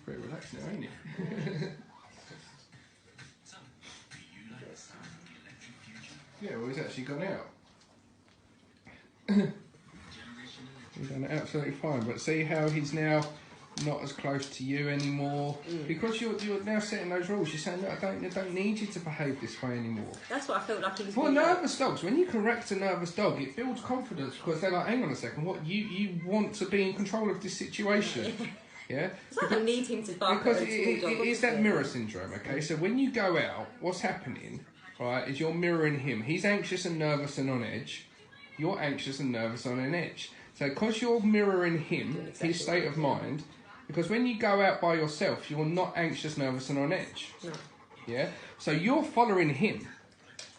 Pretty relaxed now, ain't you? Yeah, well, he's actually gone out. He's done absolutely fine, but see how he's now not as close to you anymore because you're now setting those rules. You're saying, look, I don't need you to behave this way anymore. That's what I felt like he was. Well, nervous dogs, when you correct a nervous dog, it builds confidence because they're like, hang on a second, what you want to be in control of this situation. Yeah, it's like I need him to bark because it is that mirror syndrome. Okay, so when you go out, what's happening, right, is you're mirroring him. He's anxious and nervous and on edge. You're anxious and nervous on an edge. So because you're mirroring him, his state of mind, because when you go out by yourself, you're not anxious, nervous and on edge. No. Yeah? So you're following him.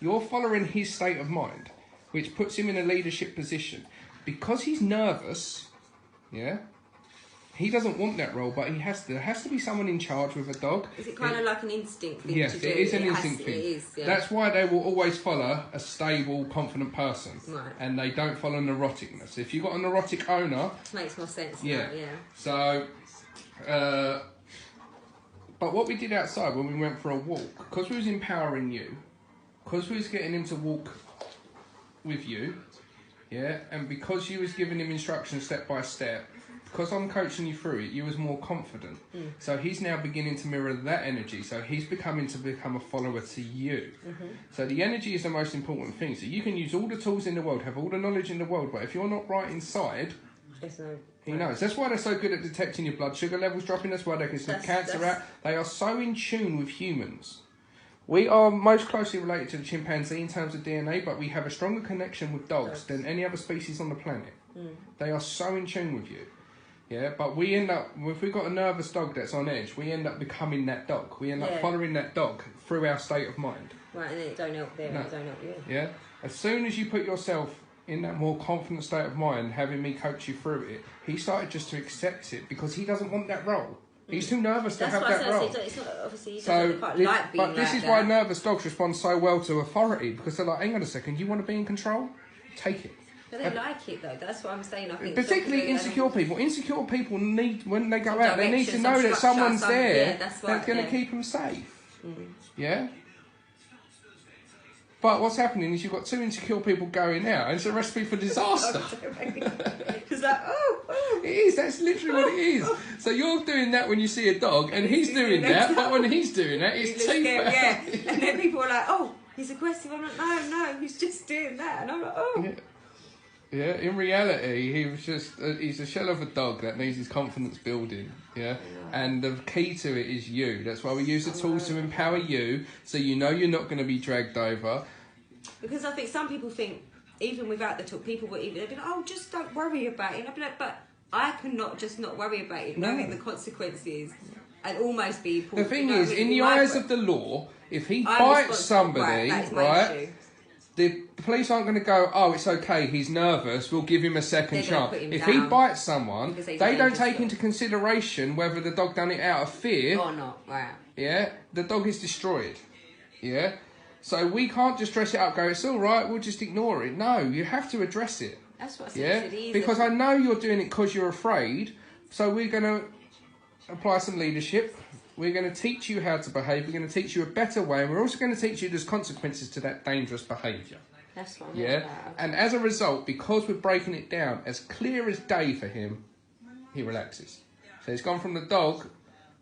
You're following his state of mind, which puts him in a leadership position. Because he's nervous, yeah, he doesn't want that role, but there has to be someone in charge with a dog. Is it kind of like an instinct thing yes, to do? Yes, it is an instinct thing. It is, yeah. That's why they will always follow a stable, confident person. Right. And they don't follow neuroticness. If you've got a neurotic owner... It makes more sense yeah. now, yeah. So, but what we did outside when we went for a walk, because we was empowering you, because we was getting him to walk with you, yeah, and because you was giving him instructions step by step, because I'm coaching you through it, you was more confident. So he's now beginning to mirror that energy. So he's become a follower to you. So the energy is the most important thing. So you can use all the tools in the world, have all the knowledge in the world, but if you're not right inside, he knows. That's why they're so good at detecting your blood sugar levels dropping. That's why they can sniff cancer out. They are so in tune with humans. We are most closely related to the chimpanzee in terms of DNA, but we have a stronger connection with dogs than any other species on the planet. They are so in tune with you. Yeah, but we end up, if we've got a nervous dog that's on edge, we end up becoming that dog. We end up following that dog through our state of mind. Right, and then it don't help them, it don't help you. Yeah, as soon as you put yourself in that more confident state of mind, having me coach you through it, he started just to accept it because he doesn't want that role. He's too nervous to have that role. It's not, obviously, he doesn't quite like being but this like is that. why nervous dogs respond so well to authority, because they're like, hang on a second, you want to be in control? Take it. But they like it though. That's what I'm saying. I think particularly insecure people. Insecure people need, when they go out, they need to know that someone's there that's going to keep them safe. Yeah. But what's happening is you've got two insecure people going out, and it's a recipe for disaster. It's like, oh. It is. That's literally what it is. So you're doing that when you see a dog, and he's doing that. But when he's doing that, it's teeth. Yeah. And then people are like, oh, he's aggressive. I'm like, no, he's just doing that, and I'm like, oh. Yeah. Yeah, in reality, he was he's a shell of a dog that needs his confidence building, yeah? And the key to it is you. That's why we use the tools to empower you, so you know you're not going to be dragged over. Because I think some people think, even without the tool, people will even, they'll be like, oh, just don't worry about it. And I'll be like, but I cannot just not worry about it, knowing the consequences, and almost be... The thing is, in the eyes of the law, if he bites somebody, right, the police aren't going to go, oh, it's okay, he's nervous, we'll give him a second chance. If he bites someone, they don't take into consideration whether the dog done it out of fear or not, right? Yeah, the dog is destroyed. Yeah, so we can't just dress it up, go, it's all right, we'll just ignore it. No, you have to address it. That's what I said. Yeah, because I know you're doing it because you're afraid, so we're going to apply some leadership. We're going to teach you how to behave. We're going to teach you a better way. And we're also going to teach you there's consequences to that dangerous behaviour. That's what And as a result, because we're breaking it down as clear as day for him, he relaxes. So he's gone from the dog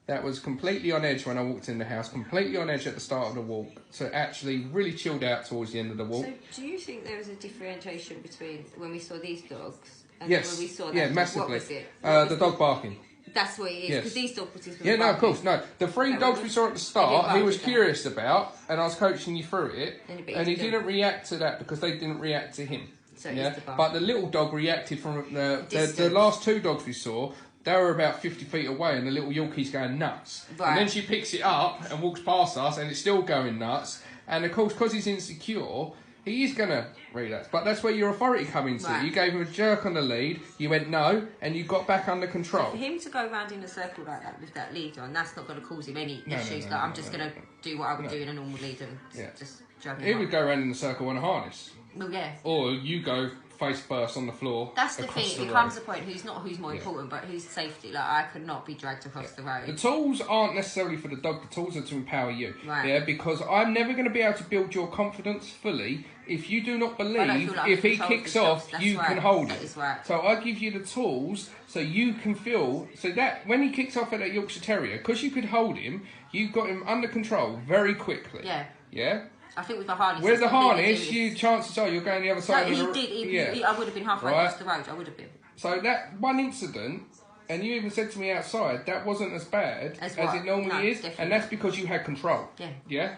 that was completely on edge when I walked in the house, completely on edge at the start of the walk, to actually really chilled out towards the end of the walk. So do you think there was a differentiation between when we saw these dogs and yes. when we saw that? Yeah, dog? massively. What was it? The dog barking. That's what it is, because these dogs put his no, of course, no. The three dogs we saw at the start, he was curious about, and I was coaching you through it, and he didn't react to that because they didn't react to him. So but the little dog reacted from the last two dogs we saw. They were about 50 feet away, and the little Yorkie's going nuts. Right. And then she picks it up and walks past us, and it's still going nuts. And of course, because he's insecure, he is going to relax. But that's where your authority comes in. Right. You gave him a jerk on the lead, you went no, and you got back under control. So for him to go around in a circle like that with that lead on, that's not going to cause him any issues. I'm just going to do what I would do in a normal lead and just drag him He would go around in a circle on a harness. Well, yeah. Or you go face first on the floor. That's the across thing. the It comes road. to the point who's more important, but whose safety. Like, I could not be dragged across the road. The tools aren't necessarily for the dog. The tools are to empower you. Right. Yeah, because I'm never going to be able to build your confidence fully if you do not I don't believe feel like if I he control kicks the off, dogs. That's you right. can hold That it. is right. So I give you the tools so you can feel so that when he kicks off at that Yorkshire Terrier, because you could hold him, you got him under control very quickly. Yeah. Yeah. I think with the harness. With it's the completely harness, different. you chances are you're going the other No, side of he the did. yeah. I would have been halfway Right. across the road. I would have been. So that one incident, and you even said to me outside, that wasn't as bad As as what? it normally No, is, definitely. and that's because you had control. Yeah. Yeah?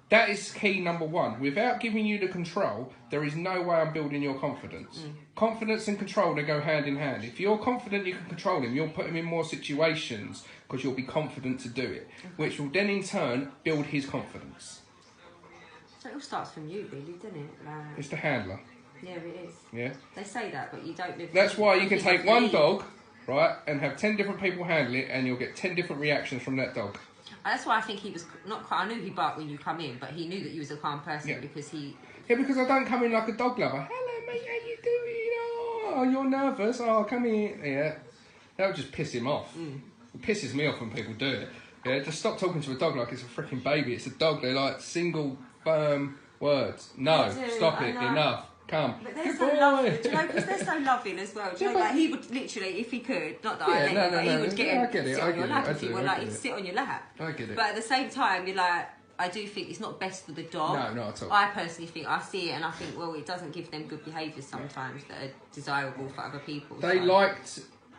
That is key number one. Without giving you the control, there is no way I'm building your confidence. Confidence and control, they go hand in hand. If you're confident you can control him, you'll put him in more situations because you'll be confident to do it, which will then in turn build his confidence. So it all starts from you, really, doesn't it? Like, It's the handler. yeah, it is. Yeah? They say that, but you don't live. That's why you can take one lead. dog, right, and have 10 different people handle it, and you'll get 10 different reactions from that dog. That's why I think he was not. I knew he barked when you come in, but he knew that you was a calm person Yeah. because he. Yeah, because I don't come in like a dog lover. Hello, mate, how you doing? Oh, you're nervous. Oh, come in. Yeah, that would just piss him off. It pisses me off when people do it. Yeah, just stop talking to a dog like it's a freaking baby. It's a dog. They like single, firm words. No, They do, stop I it. know. Enough. Come. But they're Good so boy. loving, do you know, because they're so loving as well. Do you Yeah, know, but- like, he would literally, if he could, not that I Yeah, let no, him, no, but he no, would get yeah, him I to get it, sit I on your get it, lap I if he do, would, I like, get he'd it. sit on your lap. I get it. But at the same time, you're like, I do think it's not best for the dog. No, not at all. I personally think, I see it and I think, well, it doesn't give them good behaviours sometimes that are desirable for other people. They so. liked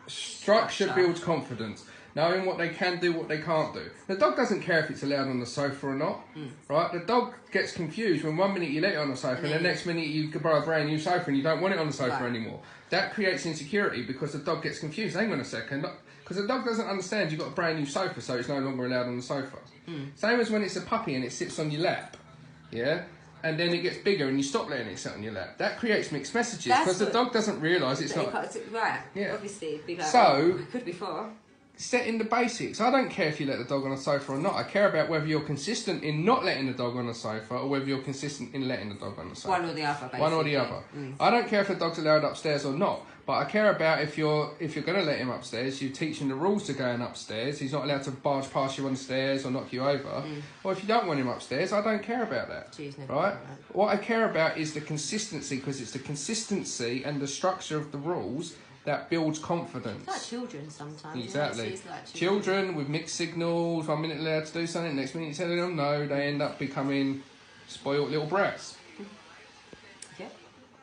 structure Structure. builds confidence. Knowing what they can do, what they can't do. The dog doesn't care if it's allowed on the sofa or not, right? The dog gets confused when 1 minute you let it on the sofa and the next minute you could buy a brand new sofa and you don't want it on the sofa Right. anymore. That creates insecurity because the dog gets confused. Hang on a second. Because the dog doesn't understand you've got a brand new sofa, so it's no longer allowed on the sofa. Same as when it's a puppy and it sits on your lap, yeah? And then it gets bigger and you stop letting it sit on your lap. That creates mixed messages That's because the what- dog doesn't realise it's That not... you can't- right, Yeah. obviously, it'd be like, So- oh, it could be far. Setting the basics. I don't care if you let the dog on the sofa or not. I care about whether you're consistent in not letting the dog on the sofa or whether you're consistent in letting the dog on the sofa. One or the other, basically. One or the other. I don't care if the dog's allowed upstairs or not, but I care about if you're going to let him upstairs, you teach him the rules to going upstairs. He's not allowed to barge past you on the stairs or knock you over. Or if you don't want him upstairs, I don't care about that. She's never Right? done that. What I care about is the consistency because it's the consistency and the structure of the rules that builds confidence. It's like children sometimes. Exactly. You know, it's like Children with mixed signals, 1 minute allowed to do something, next minute you're telling them no, they end up becoming spoiled little brats.